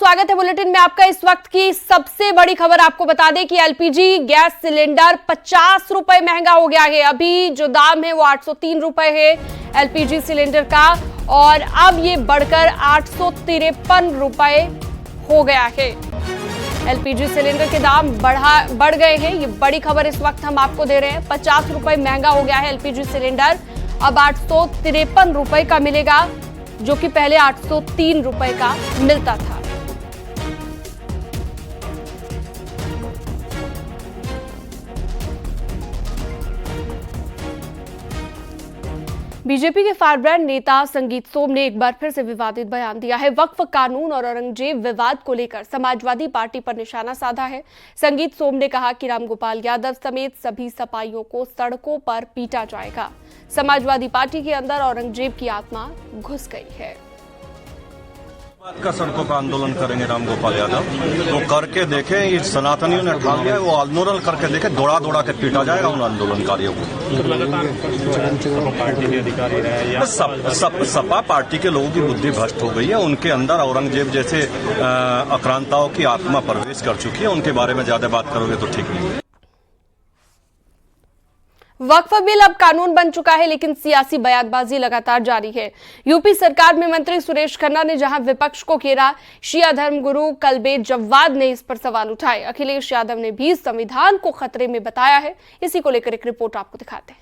स्वागत है बुलेटिन में आपका। इस वक्त की सबसे बड़ी खबर आपको बता दें कि एलपीजी गैस सिलेंडर 50 रुपए महंगा हो गया है। अभी जो दाम है वो 803 रुपए है एलपीजी सिलेंडर का, और अब ये बढ़कर 853 रुपए हो गया है। एलपीजी सिलेंडर के दाम बढ़ गए हैं। ये बड़ी खबर इस वक्त हम आपको दे रहे हैं। 50 रुपए महंगा हो गया है एलपीजी सिलेंडर, अब 853 रुपए का मिलेगा, जो कि पहले 803 रुपए का मिलता था। बीजेपी के फायरब्रांड नेता संगीत सोम ने एक बार फिर से विवादित बयान दिया है। वक्फ कानून और औरंगजेब विवाद को लेकर समाजवादी पार्टी पर निशाना साधा है। संगीत सोम ने कहा कि रामगोपाल यादव समेत सभी सपाइयों को सड़कों पर पीटा जाएगा। समाजवादी पार्टी के अंदर औरंगजेब की आत्मा घुस गई है। का सड़कों का आंदोलन करेंगे रामगोपाल यादव, वो करके देखे। इस सनातनियों ने ठान लिया, वो आंदोलन करके देखे, दौड़ा दौड़ा के पीटा जाएगा उन आंदोलनकारियों को। सपा पार्टी के लोगों की बुद्धि भ्रष्ट हो गई है। उनके अंदर औरंगजेब जैसे आक्रांताओं की आत्मा प्रवेश कर चुकी है। उनके बारे में ज्यादा बात करोगे तो ठीक नहीं। वक्फ बिल अब कानून बन चुका है, लेकिन सियासी बयानबाजी लगातार जारी है। यूपी सरकार में मंत्री सुरेश खन्ना ने जहां विपक्ष को घेरा, शिया धर्मगुरु कल्बे जव्वाद ने इस पर सवाल उठाए। अखिलेश यादव ने भी संविधान को खतरे में बताया है। इसी को लेकर एक रिपोर्ट आपको दिखाते हैं।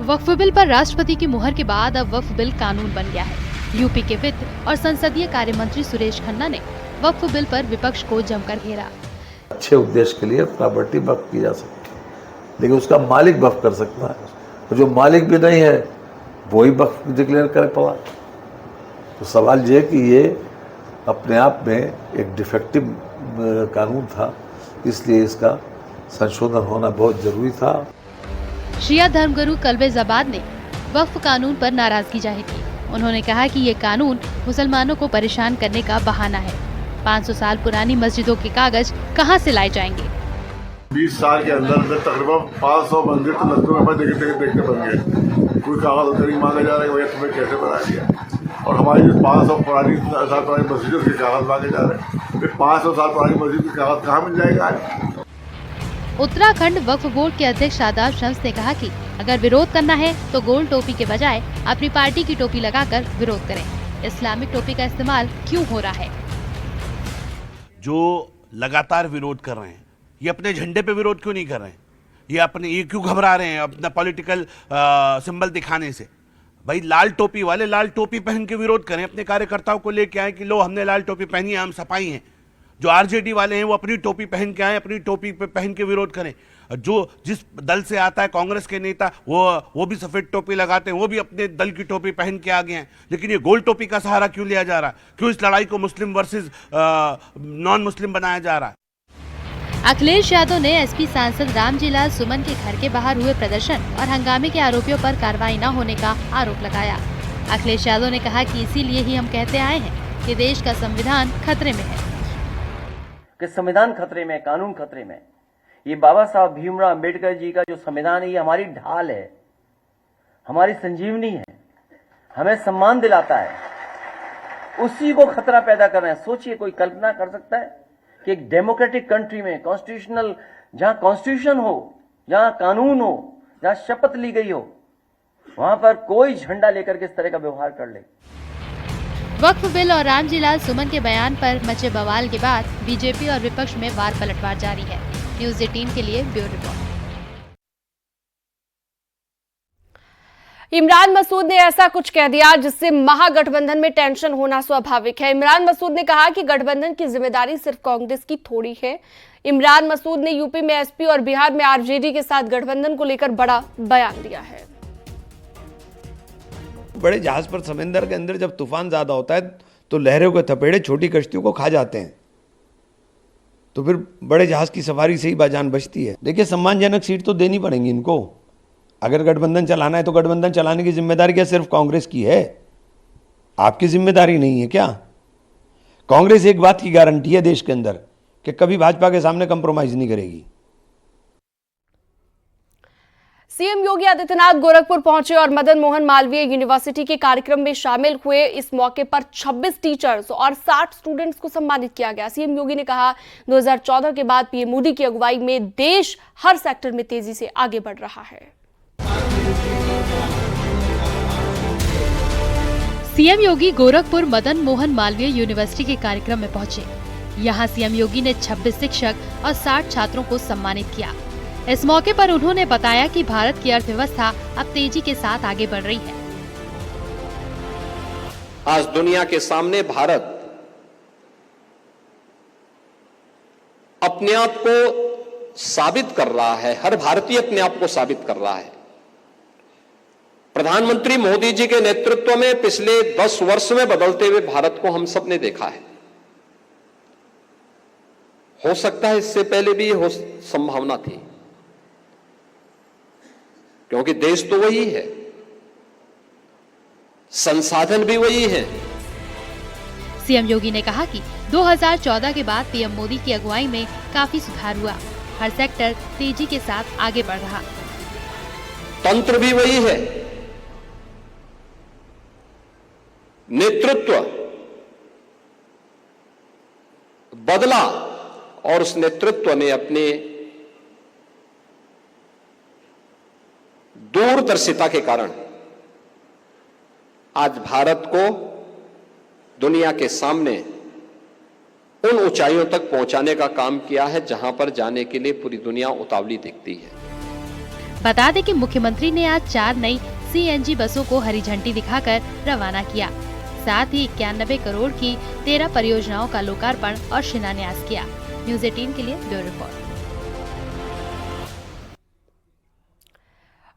वक्फ बिल पर राष्ट्रपति की मुहर के बाद अब वक्फ बिल कानून बन गया है। यूपी के वित्त और संसदीय कार्य मंत्री सुरेश खन्ना ने वक्फ बिल पर विपक्ष को जमकर घेरा। अच्छे उद्देश्य के लिए प्रॉपर्टी वक्फ की जा सकती है, लेकिन उसका मालिक वक्फ कर सकता है, और जो मालिक भी नहीं है वही वक्फ डिक्लेयर करे पड़ा। तो सवाल ये कि ये अपने आप में एक डिफेक्टिव कानून था, इसलिए इसका संशोधन होना बहुत जरूरी था। शिया धर्मगुरु कल्बे जव्वाद ने वक्फ कानून पर नाराजगी जाहिर की। उन्होंने कहा कि ये कानून मुसलमानों को परेशान करने का बहाना है। 500 साल पुरानी मस्जिदों के कागज कहां से लाए जाएंगे? 20 साल के अंदर तकरीबन 500 मंदिर तो लड़कों में देखते बन गए। कोई कागज नहीं मांगा जा रहा है, भैया तुम्हें कैसे बना दिया। और हमारी 500 साल पुरानी मस्जिदों के कागज मांगे जा रहे हैं। फिर 500 साल पुरानी मस्जिद के कागज कहाँ मिल जाएगा आज? उत्तराखंड वक्फ बोर्ड के अध्यक्ष शादाब शम्स ने कहा कि अगर विरोध करना है तो गोल टोपी के बजाय अपनी पार्टी की टोपी लगाकर विरोध करें। इस्लामिक टोपी का इस्तेमाल क्यों हो रहा है? जो लगातार विरोध कर रहे हैं, ये अपने झंडे पे विरोध क्यों नहीं कर रहे हैं? ये क्यों घबरा रहे हैं अपना पॉलिटिकल सिंबल दिखाने से? भाई लाल टोपी वाले लाल टोपी पहन के विरोध करें, अपने कार्यकर्ताओं को लेके आए कि लो हमने लाल टोपी पहनी है, हम सपाई हैं। जो आरजेडी वाले हैं वो अपनी टोपी पहन के आए, अपनी टोपी पे पहन के विरोध करें। जो जिस दल से आता है कांग्रेस के नेता, वो भी सफेद टोपी लगाते हैं, वो भी अपने दल की टोपी पहन के आ गए हैं। लेकिन ये गोल टोपी का सहारा क्यों लिया जा रहा है? क्यों इस लड़ाई को मुस्लिम वर्सेस नॉन मुस्लिम बनाया जा रहा है? अखिलेश यादव ने एसपी सांसद रामजीलाल सुमन के घर के बाहर हुए प्रदर्शन और हंगामे के आरोपियों पर कार्रवाई न होने का आरोप लगाया। अखिलेश यादव ने कहा कि इसीलिए ही हम कहते आए हैं कि देश का संविधान खतरे में है। कि संविधान खतरे में, कानून खतरे में। ये बाबा साहब भीमराव अंबेडकर जी का जो संविधान है, ये हमारी ढाल है, हमारी संजीवनी है, हमें सम्मान दिलाता है। उसी को खतरा पैदा कर रहे हैं। सोचिए, कोई कल्पना कर सकता है कि एक डेमोक्रेटिक कंट्री में कॉन्स्टिट्यूशनल, जहां कॉन्स्टिट्यूशन हो, जहां कानून हो, जहां शपथ ली गई हो, वहां पर कोई झंडा लेकर के इस तरह का व्यवहार कर ले। वक्फ बिल और रामजीलाल सुमन के बयान पर मचे बवाल के बाद बीजेपी और विपक्ष में वार पलटवार जारी है। न्यूज़ 18 के लिए ब्यूरो रिपोर्ट। इमरान मसूद ने ऐसा कुछ कह दिया जिससे महागठबंधन में टेंशन होना स्वाभाविक है। इमरान मसूद ने कहा कि गठबंधन की जिम्मेदारी सिर्फ कांग्रेस की थोड़ी है। इमरान मसूद ने यूपी में एसपी और बिहार में आरजेडी के साथ गठबंधन को लेकर बड़ा बयान दिया है। बड़े जहाज पर समंदर के अंदर जब तूफान ज्यादा होता है तो लहरों के थपेड़े छोटी कश्तियों को खा जाते हैं, तो फिर बड़े जहाज की सवारी से ही बाजान बचती है। देखिए, सम्मानजनक सीट तो देनी पड़ेगी इनको। अगर गठबंधन चलाना है तो गठबंधन चलाने की जिम्मेदारी क्या सिर्फ कांग्रेस की है? आपकी जिम्मेदारी नहीं है क्या? कांग्रेस एक बात की गारंटी है देश के अंदर कि कभी भाजपा के सामने कंप्रोमाइज नहीं करेगी। सीएम योगी आदित्यनाथ गोरखपुर पहुंचे और मदन मोहन मालवीय यूनिवर्सिटी के कार्यक्रम में शामिल हुए। इस मौके पर 26 टीचर्स और 60 स्टूडेंट्स को सम्मानित किया गया। सीएम योगी ने कहा, 2014 के बाद पीएम मोदी की अगुवाई में देश हर सेक्टर में तेजी से आगे बढ़ रहा है। सीएम योगी गोरखपुर मदन मोहन मालवीय यूनिवर्सिटी के कार्यक्रम में पहुंचे। यहां सीएम योगी ने 26 शिक्षक और 60 छात्रों को सम्मानित किया। इस मौके पर उन्होंने बताया कि भारत की अर्थव्यवस्था अब तेजी के साथ आगे बढ़ रही है। आज दुनिया के सामने भारत अपने आप को साबित कर रहा है, हर भारतीय अपने आप को साबित कर रहा है। प्रधानमंत्री मोदी जी के नेतृत्व में पिछले 10 वर्ष में बदलते हुए भारत को हम सब ने देखा है। हो सकता है इससे पहले भी हो संभावना थी, क्योंकि देश तो वही है, संसाधन भी वही है। सीएम योगी ने कहा कि 2014 के बाद पीएम मोदी की अगुवाई में काफी सुधार हुआ। हर सेक्टर तेजी के साथ आगे बढ़ रहा। तंत्र भी वही है, नेतृत्व बदला और उस नेतृत्व ने अपने दूरदर्शिता के कारण आज भारत को दुनिया के सामने उन ऊंचाइयों तक पहुंचाने का काम किया है जहां पर जाने के लिए पूरी दुनिया उतावली दिखती है। बता दें कि मुख्यमंत्री ने आज 4 नई सीएनजी बसों को हरी झंडी दिखाकर रवाना किया। साथ ही 91 करोड़ की 13 परियोजनाओं का लोकार्पण और शिलान्यास किया। न्यूज़ 18 के लिए ब्यूरो रिपोर्ट।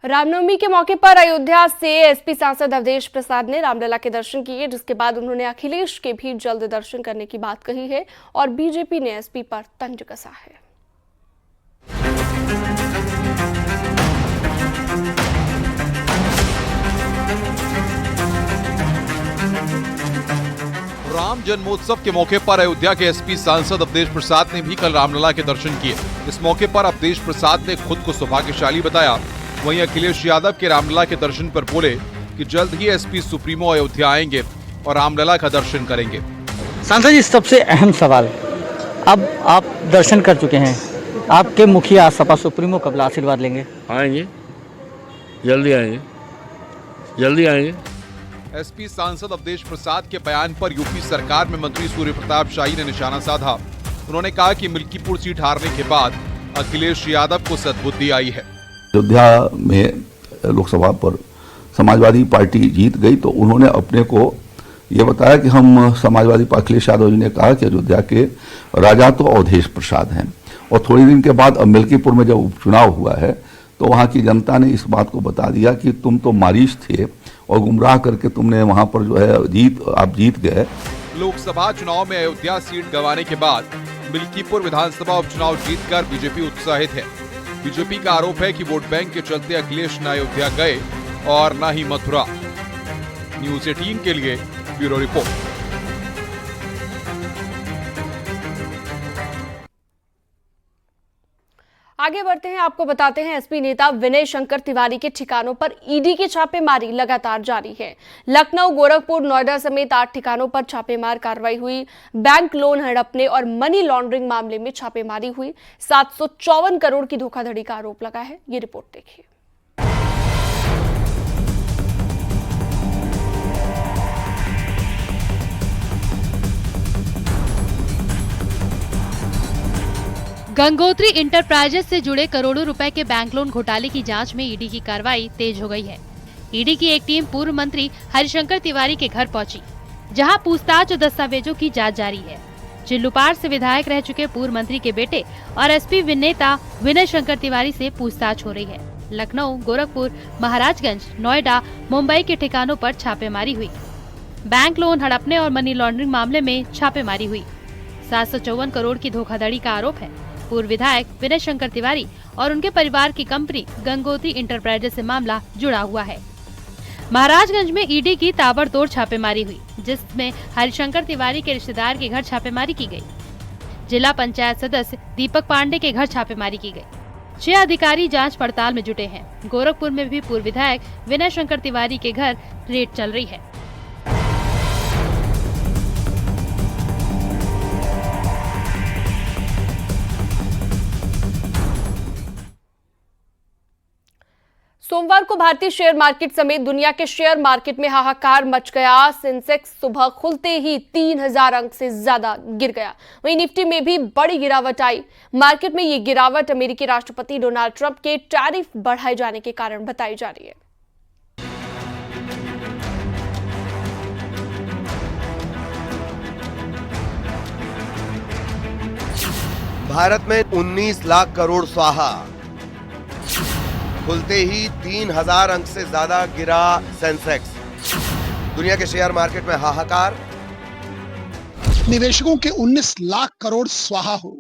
रामनवमी के मौके पर अयोध्या से एसपी सांसद अवधेश प्रसाद ने रामलला के दर्शन किए, जिसके बाद उन्होंने अखिलेश के भी जल्द दर्शन करने की बात कही है और बीजेपी ने एसपी पर तंज कसा है। राम जन्मोत्सव के मौके पर अयोध्या के एसपी सांसद अवधेश प्रसाद ने भी कल रामलला के दर्शन किए। इस मौके पर अवधेश प्रसाद ने खुद को सौभाग्यशाली बताया। वहीं अखिलेश यादव के रामलला के दर्शन पर बोले कि जल्द ही एसपी सुप्रीमो अयोध्या आएंगे और रामलला का दर्शन करेंगे। सांसद जी, सबसे अहम सवाल, अब आप दर्शन कर चुके हैं, आपके मुखिया सपा सुप्रीमो कब आशीर्वाद लेंगे? आएंगे, जल्दी आएंगे, जल्दी आएंगे। एसपी सांसद अवधेश प्रसाद के बयान पर यूपी सरकार में मंत्री सूर्य प्रताप शाही ने निशाना साधा। उन्होंने कहा कि मिल्कीपुर सीट हारने के बाद अखिलेश यादव को सद्बुद्धि आई है। अयोध्या में लोकसभा पर समाजवादी पार्टी जीत गई तो उन्होंने अपने को ये बताया कि हम समाजवादी पार्टी, अखिलेश यादव जी ने कहा कि अयोध्या के राजा तो अवधेश प्रसाद हैं। और थोड़ी दिन के बाद अब मिल्कीपुर में जब उपचुनाव हुआ है तो वहाँ की जनता ने इस बात को बता दिया कि तुम तो मारीच थे और गुमराह करके तुमने वहाँ पर जो है आप जीत गए। लोकसभा चुनाव में अयोध्या सीट गंवाने के बाद मिल्कीपुर विधानसभा उपचुनाव जीतकर बीजेपी उत्साहित है। बीजेपी का आरोप है कि वोट बैंक के चलते अखिलेश न अयोध्या गए और न ही मथुरा। न्यूज़ 18 के लिए ब्यूरो रिपोर्ट। आगे बढ़ते हैं, आपको बताते हैं एसपी नेता विनय शंकर तिवारी के ठिकानों पर ईडी की छापेमारी लगातार जारी है। लखनऊ, गोरखपुर, नोएडा समेत 8 ठिकानों पर छापेमार कार्रवाई हुई। बैंक लोन हड़पने और मनी लॉन्ड्रिंग मामले में छापेमारी हुई। 754 करोड़ की धोखाधड़ी का आरोप लगा है। ये रिपोर्ट देखिए। गंगोत्री इंटरप्राइजेस से जुड़े करोड़ों रुपए के बैंक लोन घोटाले की जांच में ईडी की कार्रवाई तेज हो गई है। ईडी की एक टीम पूर्व मंत्री हरिशंकर तिवारी के घर पहुंची, जहां पूछताछ और दस्तावेजों की जांच जारी है। चिल्लूपार से विधायक रह चुके पूर्व मंत्री के बेटे और एसपी नेता विनय शंकर तिवारी से पूछताछ हो रही है। लखनऊ, गोरखपुर, महाराजगंज, नोएडा, मुंबई के ठिकानों पर छापेमारी हुई। बैंक लोन हड़पने और मनी लॉन्ड्रिंग मामले में छापेमारी हुई। 754 करोड़ की धोखाधड़ी का आरोप है। पूर्व विधायक विनय शंकर तिवारी और उनके परिवार की कंपनी गंगोत्री इंटरप्राइजेस से मामला जुड़ा हुआ है। महाराजगंज में ईडी की ताबड़तोड़ छापेमारी हुई, जिसमें हरिशंकर तिवारी के रिश्तेदार के घर छापेमारी की गई। जिला पंचायत सदस्य दीपक पांडे के घर छापेमारी की गई। 6 अधिकारी जांच पड़ताल में जुटे हैं। गोरखपुर में भी पूर्व विधायक विनय शंकर तिवारी के घर रेड चल रही है। सोमवार को भारतीय शेयर मार्केट समेत दुनिया के शेयर मार्केट में हाहाकार मच गया। सेंसेक्स सुबह खुलते ही 3000 अंक से ज्यादा गिर गया। वहीं निफ्टी में भी बड़ी गिरावट आई। मार्केट में ये गिरावट अमेरिकी राष्ट्रपति डोनाल्ड ट्रंप के टैरिफ बढ़ाए जाने के कारण बताई जा रही है। भारत में 19 लाख करोड़ स्वाहा, खुलते ही 3000 अंक से ज्यादा गिरा सेंसेक्स। दुनिया के शेयर मार्केट में हाहाकार। निवेशकों के 19 लाख करोड़ स्वाहा हो।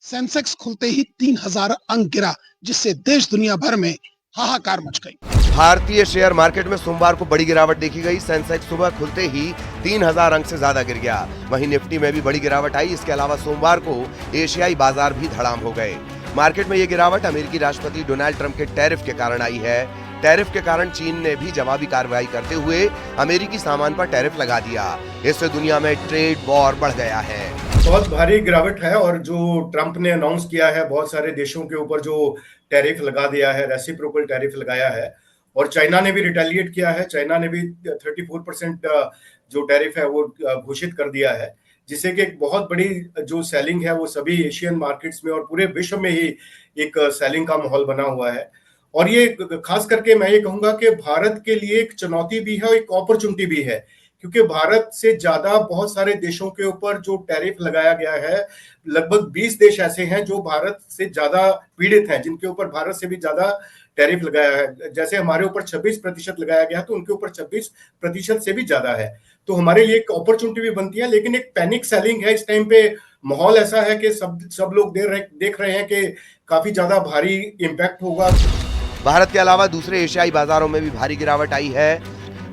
सेंसेक्स खुलते ही 3000 अंक गिरा, जिससे देश दुनिया भर में हाहाकार मच गई। भारतीय शेयर मार्केट में सोमवार को बड़ी गिरावट देखी गई। सेंसेक्स सुबह खुलते ही 3000 अंक से ज्यादा गिर गया। वहीं निफ्टी में भी बड़ी गिरावट आई। इसके अलावा सोमवार को एशियाई बाजार भी धड़ाम हो गए। मार्केट में ये गिरावट अमेरिकी राष्ट्रपति डोनाल्ड ट्रंप के टैरिफ के कारण आई है। टैरिफ के कारण चीन ने भी जवाबी कार्रवाई करते हुए अमेरिकी सामान पर टैरिफ लगा दिया। इससे दुनिया में ट्रेड वॉर बढ़ गया है। बहुत भारी गिरावट है और जो ट्रंप ने अनाउंस किया है, बहुत सारे देशों के ऊपर जो टैरिफ लगा दिया है, रेसिप्रोकल टैरिफ लगाया है। और चाइना ने भी रिटेलिएट किया है। चाइना ने भी 34% जो टैरिफ है वो घोषित कर दिया है, जिससे कि एक बहुत बड़ी जो सेलिंग है वो सभी एशियन मार्केट्स में और पूरे विश्व में ही एक सेलिंग का माहौल बना हुआ है। और ये खास करके मैं ये कहूंगा कि भारत के लिए एक चुनौती भी है और एक अपॉर्चुनिटी भी है, क्योंकि भारत से ज्यादा बहुत सारे देशों के ऊपर जो टैरिफ लगाया गया है, लगभग 20 देश ऐसे हैं जो भारत से ज्यादा पीड़ित हैं, जिनके ऊपर भारत से भी ज्यादा टैरिफ लगाया है। जैसे हमारे ऊपर 26% लगाया गया, तो उनके ऊपर 26% से भी ज्यादा है। तो हमारे लिए एक अपॉर्चुनिटी भी बनती है, लेकिन एक पैनिक सेलिंग है। इस टाइम पे माहौल ऐसा है कि सब लोग देख रहे हैं कि काफी ज्यादा भारी इम्पैक्ट होगा। भारत के अलावा दूसरे एशियाई बाजारों में भी भारी गिरावट आई है।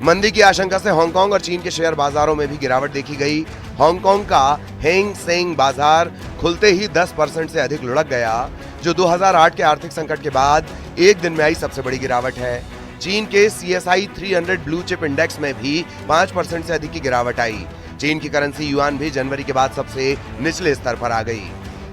मंदी की आशंका से हांगकांग और चीन के शेयर बाजारों में भी गिरावट देखी गई। हांगकांग का हैंग सेंग बाजार खुलते ही 10% से अधिक लुढ़क गया, जो 2008 के आर्थिक संकट के बाद एक दिन में आई सबसे बड़ी गिरावट है। चीन के CSI 300 ब्लू चिप इंडेक्स में भी 5% से अधिक की गिरावट आई। चीन की करेंसी युआन भी जनवरी के बाद सबसे निचले स्तर पर आ गई।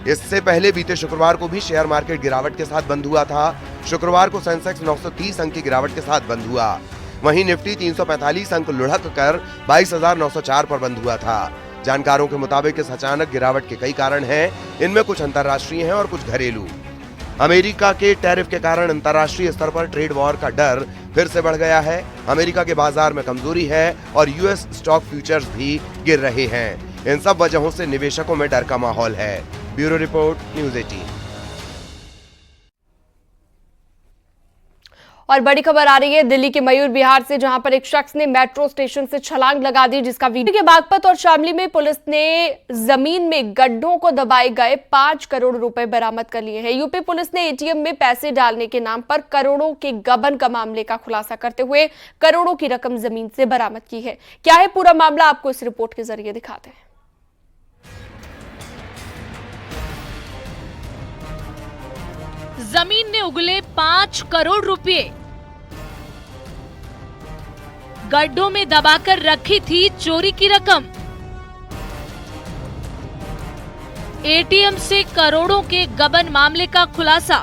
इससे पहले बीते शुक्रवार को भी शेयर मार्केट गिरावट के साथ बंद हुआ था। शुक्रवार को सेंसेक्स 930 अंक की गिरावट के साथ बंद हुआ। वहीं निफ्टी 345 अंक लुढ़क कर 22,904 पर बंद हुआ था। जानकारों के मुताबिक इस अचानक गिरावट के कई कारण हैं। इनमें कुछ अंतर्राष्ट्रीय हैं और कुछ घरेलू। अमेरिका के टैरिफ के कारण अंतर्राष्ट्रीय स्तर पर ट्रेड वॉर का डर फिर से बढ़ गया है। अमेरिका के बाजार में कमजोरी है और यूएस स्टॉक फ्यूचर्स भी गिर रहे हैं। इन सब वजहों से निवेशकों में डर का माहौल है। Bureau report, news 18। और बड़ी खबर आ रही है दिल्ली के मयूर विहार से, जहां पर एक शख्स ने मेट्रो स्टेशन से छलांग लगा दी, जिसका वीडियो के बागपत और शामली में पुलिस ने जमीन में गड्ढों को दबाए गए 5 करोड़ रुपए बरामद कर लिए हैं। यूपी पुलिस ने एटीएम में पैसे डालने के नाम पर करोड़ों के गबन का मामले का खुलासा करते हुए करोड़ों की रकम जमीन से बरामद की है। क्या है पूरा मामला, आपको इस रिपोर्ट के जरिए दिखाते हैं। जमीन ने उगले 5 करोड़ रुपए, गड्ढों में दबाकर रखी थी चोरी की रकम। एटीएम से करोड़ों के गबन मामले का खुलासा।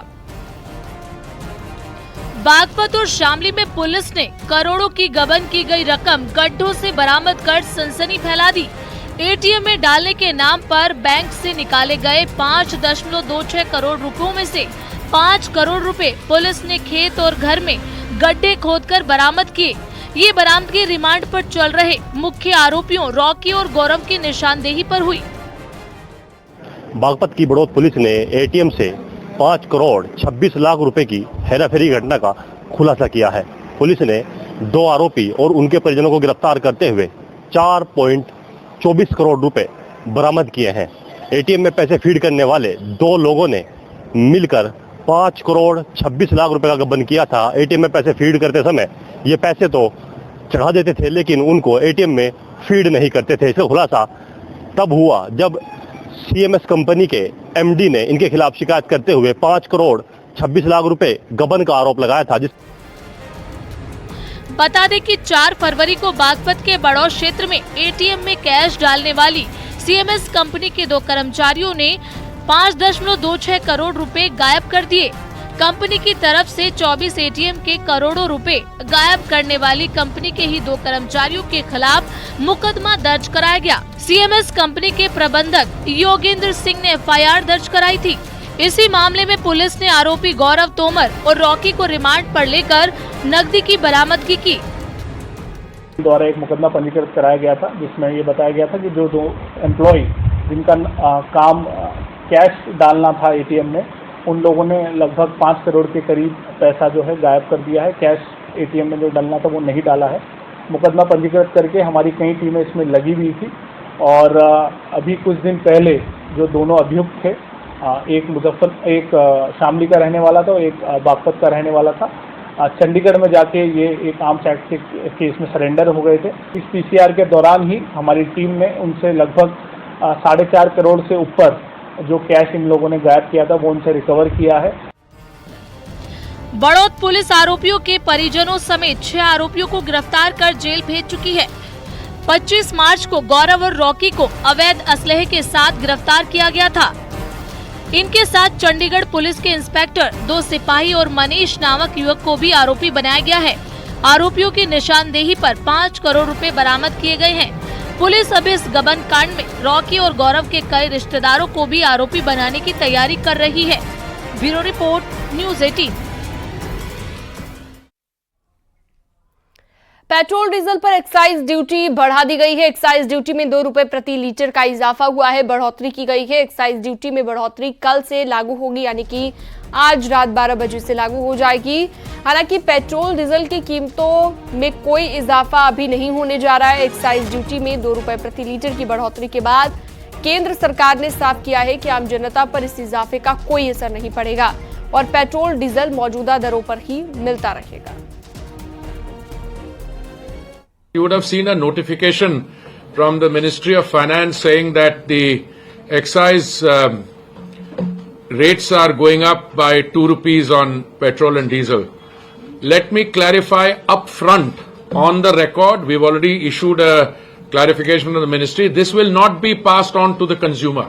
बागपत और शामली में पुलिस ने करोड़ों की गबन की गई रकम गड्ढों से बरामद कर सनसनी फैला दी। एटीएम में डालने के नाम पर बैंक से निकाले गए 5.26 करोड़ रुपयों में से 5 करोड़ रुपए पुलिस ने खेत और घर में गड्ढे खोदकर बरामद किए। ये बरामदगी रिमांड पर चल रहे मुख्य आरोपियों रॉकी और गौरव की निशानदेही पर हुई। बागपत की बड़ौद पुलिस ने एटीएम से 5 करोड़ 26 लाख रुपए की हेराफेरी घटना का खुलासा किया है। पुलिस ने 2 आरोपी और उनके परिजनों को गिरफ्तार करते हुए 4.24 करोड़ रुपए बरामद किए हैं। एटीएम में पैसे फीड करने वाले 2 लोगों ने मिलकर 5 करोड़ 26 लाख रुपए का गबन किया था। एटीएम में पैसे फीड करते समय ये पैसे तो चढ़ा देते थे, लेकिन उनको एटीएम में फीड नहीं करते थे। इसका खुलासा तब हुआ जब सीएमएस कंपनी के एमडी ने इनके खिलाफ शिकायत करते हुए 5 करोड़ 26 लाख रुपए गबन का आरोप लगाया था। बता दें कि 4 फरवरी को बागपत के बड़ौद क्षेत्र में एटीएम में कैश डालने वाली सीएमएस कंपनी के 2 कर्मचारियों ने 5.26 करोड़ रुपए गायब कर दिए। कंपनी की तरफ से 24 एटीएम के करोड़ों रुपए गायब करने वाली कंपनी के ही 2 कर्मचारियों के खिलाफ मुकदमा दर्ज कराया गया। सीएमएस कंपनी के प्रबंधक योगेंद्र सिंह ने एफआईआर दर्ज कराई थी। इसी मामले में पुलिस ने आरोपी गौरव तोमर और रॉकी को रिमांड पर लेकर नकदी की बरामदगी की। द्वारा एक मुकदमा पंजीकृत कराया गया था, जिसमें ये बताया गया था कि जो 2 एम्प्लॉय जिनका काम कैश डालना था एटीएम में, उन लोगों ने लगभग 5 करोड़ के करीब पैसा जो है गायब कर दिया है। कैश एटीएम में जो डालना था वो नहीं डाला है। मुकदमा पंजीकृत करके हमारी कई टीमें इसमें लगी हुई थी और अभी कुछ दिन पहले जो दोनों अभियुक्त थे, एक शामली का रहने वाला था और एक बागपत का रहने वाला था, चंडीगढ़ में जाके ये एक आर्म्स एक्ट के केस में सरेंडर हो गए थे। इस पीसीआर के दौरान ही हमारी टीम ने उनसे लगभग 4.5 करोड़ से ऊपर जो कैश इन लोगों ने गायब किया था वो उनसे रिकवर किया है। बड़ौद पुलिस आरोपियों के परिजनों समेत 6 आरोपियों को गिरफ्तार कर जेल भेज चुकी है। 25 मार्च को गौरव और रॉकी को अवैध असलहे के साथ गिरफ्तार किया गया था। इनके साथ चंडीगढ़ पुलिस के इंस्पेक्टर, 2 सिपाही और मनीष नामक युवक को भी आरोपी बनाया गया है। आरोपियों की निशानदेही पर 5 करोड़ रुपए बरामद किए गए हैं। पुलिस अब इस गबन कांड में रॉकी और गौरव के कई रिश्तेदारों को भी आरोपी बनाने की तैयारी कर रही है। Bureau report, news 18। Petrol diesel पर एक्साइज ड्यूटी बढ़ा दी गई है। एक्साइज ड्यूटी में 2 रुपए प्रति लीटर का इजाफा हुआ है, बढ़ोतरी की गई है। एक्साइज ड्यूटी में बढ़ोतरी कल से लागू होगी, यानी कि आज रात 12 बजे से लागू हो जाएगी। हालांकि पेट्रोल डीजल की कीमतों में कोई इजाफा अभी नहीं होने जा रहा है। एक्साइज ड्यूटी में 2 रुपए प्रति लीटर की बढ़ोतरी के बाद केंद्र सरकार ने साफ किया है कि आम जनता पर इस इजाफे का कोई असर नहीं पड़ेगा और पेट्रोल डीजल मौजूदा दरों पर ही मिलता रहेगा। You would have seen a notification from the Ministry of Finance saying that the excise rates are going up by 2 rupees on petrol and diesel. Let me clarify up front on the record. We've already issued a clarification from the ministry. This will not be passed on to the consumer.